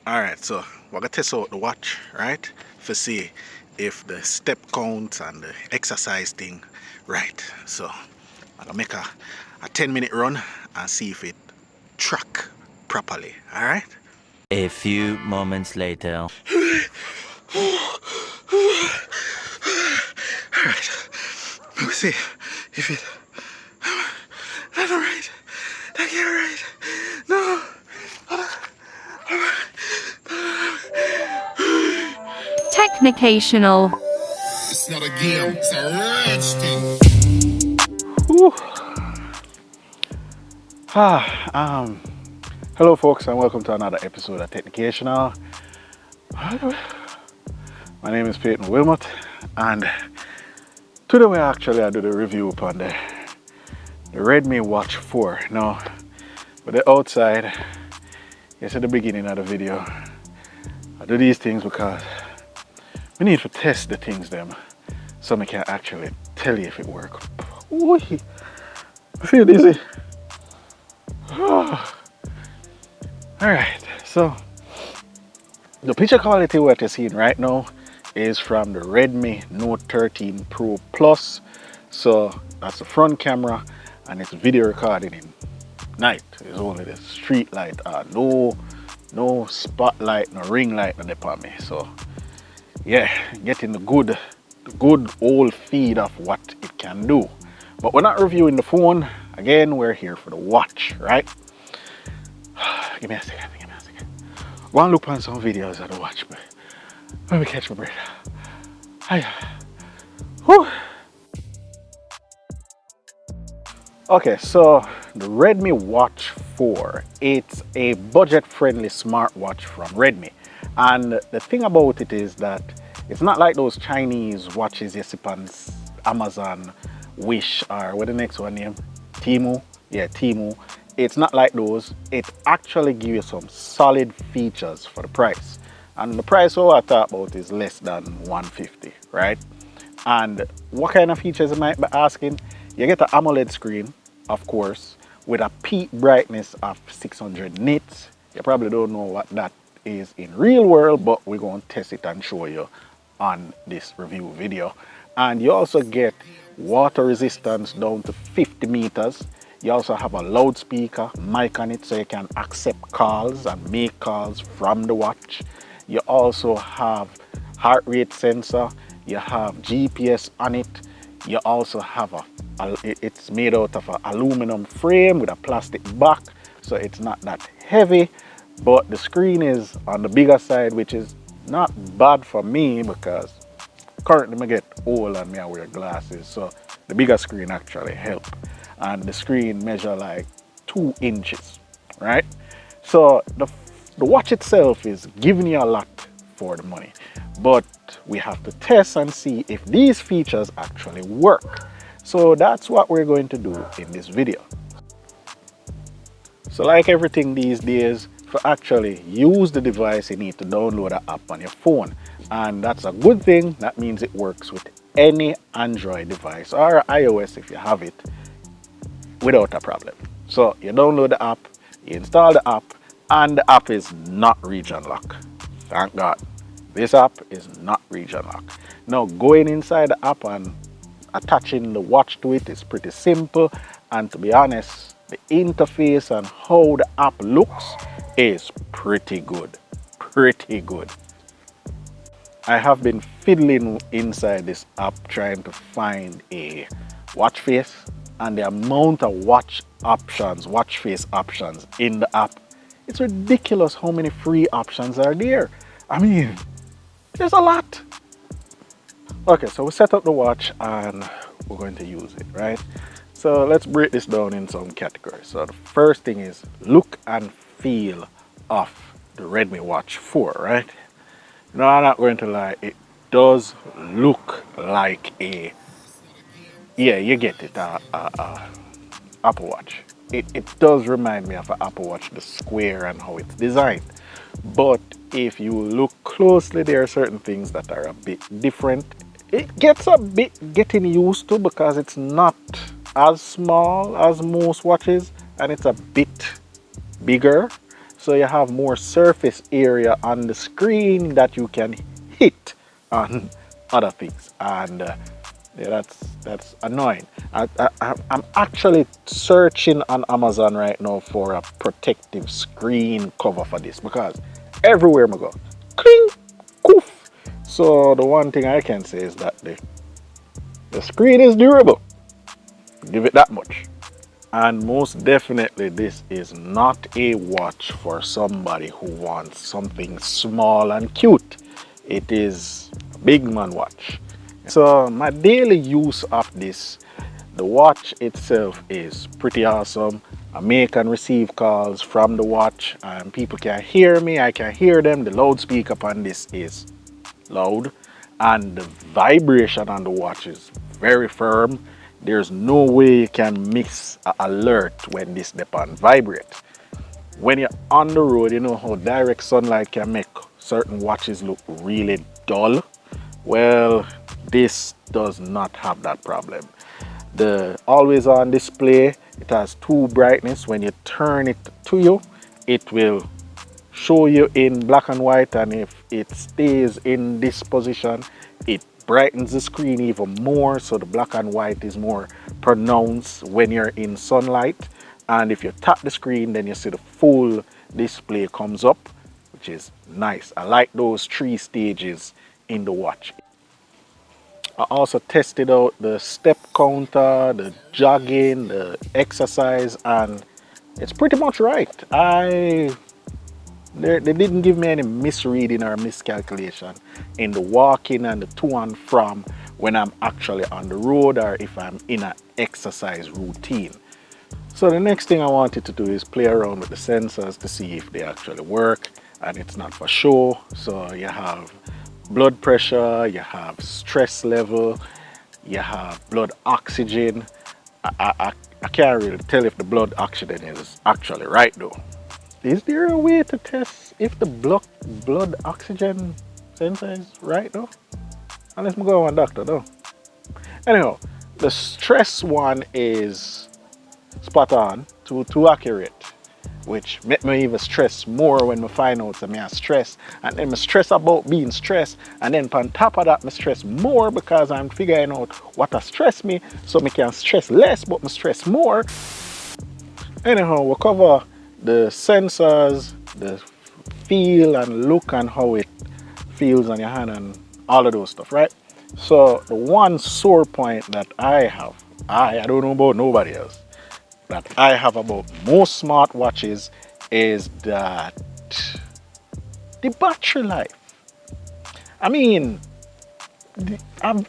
Alright, so we're gonna test out the watch, right? For see if the step count and the exercise thing right. So I'm gonna make a 10-minute run and see if it track properly. Alright? A few moments later. Alright. Let me see if it that's alright. That get right. No. Technicational. It's not a game, it's a rich thing. Whew. Hello folks and welcome to another episode of Technicational. My name is Peyton Wilmot and today I do the review upon the Redmi Watch 4. Now, with the outside, yes, at the beginning of the video, I do these things because we need to test the things them so we can actually tell you if it works. Ooh, I feel dizzy. Alright, so the picture quality what you're seeing right now is from the Redmi Note 13 Pro Plus. So that's the front camera and it's video recording in night. It's only the street light, no spotlight, no ring light on upon me. So yeah, getting the good old feed of what it can do. But we're not reviewing the phone. Again, we're here for the watch, right? Give me a second. Go and look on some videos of the watch, but let me catch my breath. Whew. Okay, so the Redmi Watch 4, it's a budget-friendly smartwatch from Redmi. And the thing about it is that it's not like those Chinese watches you see on Amazon, Wish, or what the next one name? Temu? Yeah, Temu. It's not like those. It actually gives you some solid features for the price. And the price I talk about is less than $150, right? And what kind of features you might be asking? You get an AMOLED screen, of course, with a peak brightness of 600 nits. You probably don't know what that is in real world, but we're going to test it and show you on this review video. And you also get water resistance down to 50 meters. You also have a loudspeaker mic on it so you can accept calls and make calls from the watch. You also have heart rate sensor. You have GPS on it. You also have it's made out of an aluminum frame with a plastic back, so it's not that heavy. But the screen is on the bigger side, which is not bad for me because currently I get old and I wear glasses, so the bigger screen actually help. And the screen measure like 2 inches, right? So the watch itself is giving you a lot for the money, but we have to test and see if these features actually work. So that's what we're going to do in this video. So like everything these days, to actually use the device, you need to download an app on your phone. And that's a good thing. That means it works with any Android device or iOS if you have it without a problem. So you download the app, you install the app, and the app is not region lock. Thank God. This app is not region lock. Now going inside the app and attaching the watch to it is pretty simple, and to be honest, the interface and how the app looks is pretty good. I have been fiddling inside this app trying to find a watch face, and the amount of watch face options in the app, it's ridiculous how many free options are there. I mean, there's a lot. Okay, so we set up the watch and we're going to use it, right? So let's break this down in some categories. So the first thing is look and feel of the Redmi Watch 4, right? No, I'm not going to lie, it does look like a, yeah, you get it, Apple Watch. It does remind me of an Apple Watch, the square and how it's designed. But if you look closely, there are certain things that are a bit different. It gets a bit getting used to because it's not as small as most watches and it's a bit bigger. so you have more surface area on the screen that you can hit on other things, and yeah, that's annoying. I'm actually searching on Amazon right now for a protective screen cover for this, because everywhere I go, cling, coof. So the one thing I can say is that the screen is durable. Give it that much. And most definitely, this is not a watch for somebody who wants something small and cute. It is a big man watch. So my daily use of this, the watch itself is pretty awesome. I make and receive calls from the watch, and people can hear me, I can hear them. The loudspeaker on this is loud, and the vibration on the watch is very firm. There's no way you can miss an alert when this depend vibrate. When you're on the road, you know how direct sunlight can make certain watches look really dull. Well, this does not have that problem. The always on display, it has two brightness. When you turn it to you, it will show you in black and white, and if it stays in this position, it brightens the screen even more, so the black and white is more pronounced when you're in sunlight. And if you tap the screen, then you see the full display comes up, which is nice. I like those 3 stages in the watch. I also tested out the step counter, the jogging, the exercise, and it's pretty much right. They didn't give me any misreading or miscalculation in the walking and the to and from when I'm actually on the road, or if I'm in an exercise routine. So the next thing I wanted to do is play around with the sensors to see if they actually work, and it's not for show. So you have blood pressure, you have stress level, you have blood oxygen. I can't really tell if the blood oxygen is actually right though. Is there a way to test if the blood oxygen sensor is right though? Unless I go to a doctor though. Anyhow, the stress one is spot on, too accurate, which make me even stress more when I find out that I stress, and then I stress about being stressed, and then on top of that I stress more because I'm figuring out what has stress me, so I can stress less but I stress more. Anyhow, we'll cover the sensors, the feel and look and how it feels on your hand and all of those stuff, right? So the one sore point that I have, I don't know about nobody else, that I have about most smartwatches is that the battery life. I mean, I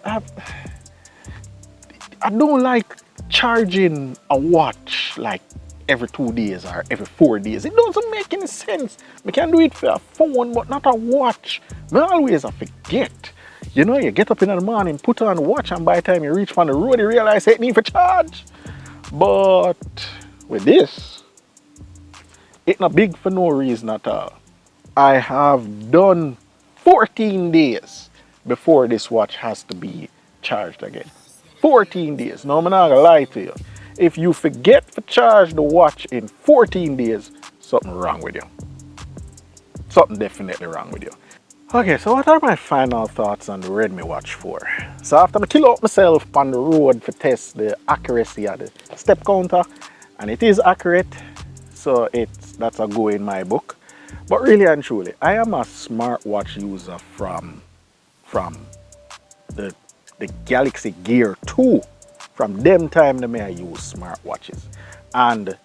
don't like charging a watch like every 2 days or every 4 days. It doesn't make any sense. We can do it for a phone, but not a watch. I always forget. You know, you get up in the morning, put on a watch, and by the time you reach on the road, you realize it need for charge. But with this, it's not big for no reason at all. I have done 14 days before this watch has to be charged again. 14 days. No, I'm not gonna lie to you. If you forget to charge the watch in 14 days, something wrong with you. Something definitely wrong with you. Okay, so what are my final thoughts on the Redmi Watch 4? So after I kill out myself on the road to test the accuracy of the step counter, and it is accurate, so that's a go in my book. But really and truly, I am a smartwatch user from the Galaxy Gear 2. From them time that I use smartwatches. And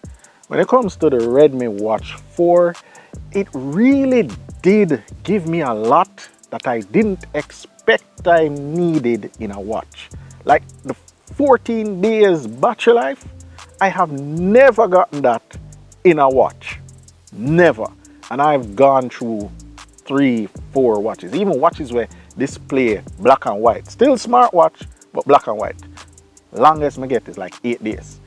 when it comes to the Redmi Watch 4, it really did give me a lot that I didn't expect I needed in a watch. Like the 14 days battery life, I have never gotten that in a watch. Never. And I've gone through 3, 4 watches, even watches where display black and white. Still smartwatch, but black and white. Longest I get is like 8 days.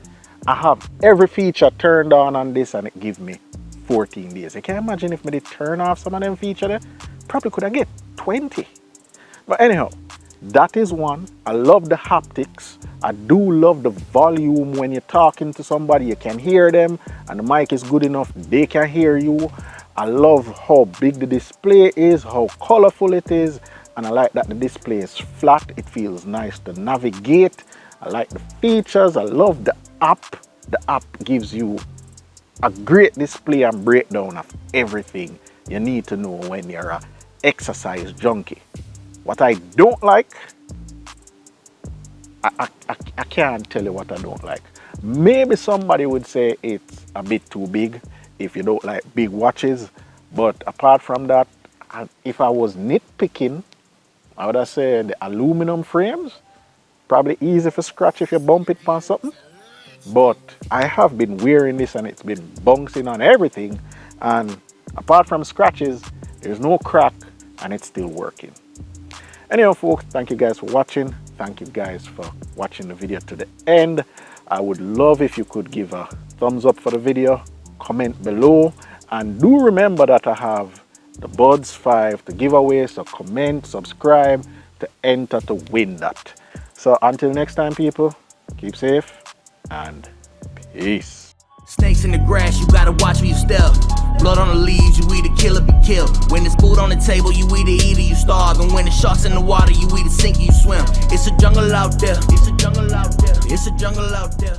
I have every feature turned on this, and it gives me 14 days. You can imagine if I did turn off some of them features there, probably could have get 20. But anyhow, That is one. I love the haptics. I do love the volume when you're talking to somebody, you can hear them and the mic is good enough, they can hear you. I love how big the display is, how colorful it is, and I like that the display is flat. It feels nice to navigate. I like the features. I love the app. The app gives you a great display and breakdown of everything you need to know when you're an exercise junkie. What I don't like, I can't tell you what I don't like. Maybe somebody would say it's a bit too big if you don't like big watches, but apart from that, if I was nitpicking, I would have said the aluminum frames, probably easy for scratch if you bump it on something. But I have been wearing this and it's been bouncing on everything, and apart from scratches, there's no crack and it's still working. Anyhow folks, thank you guys for watching. Thank you guys for watching the video to the end. I would love if you could give a thumbs up for the video, comment below, and do remember that I have the Buds 5 to give away, so comment, subscribe to enter to win that. So until next time people, keep safe and peace. Snakes in the grass, you gotta watch where you step. Blood on the leaves, you either kill or be killed. When there's food on the table, you either eat or you starve. And when the sharks in the water, you either sink or you swim. It's a jungle out there. It's a jungle out there. It's a jungle out there.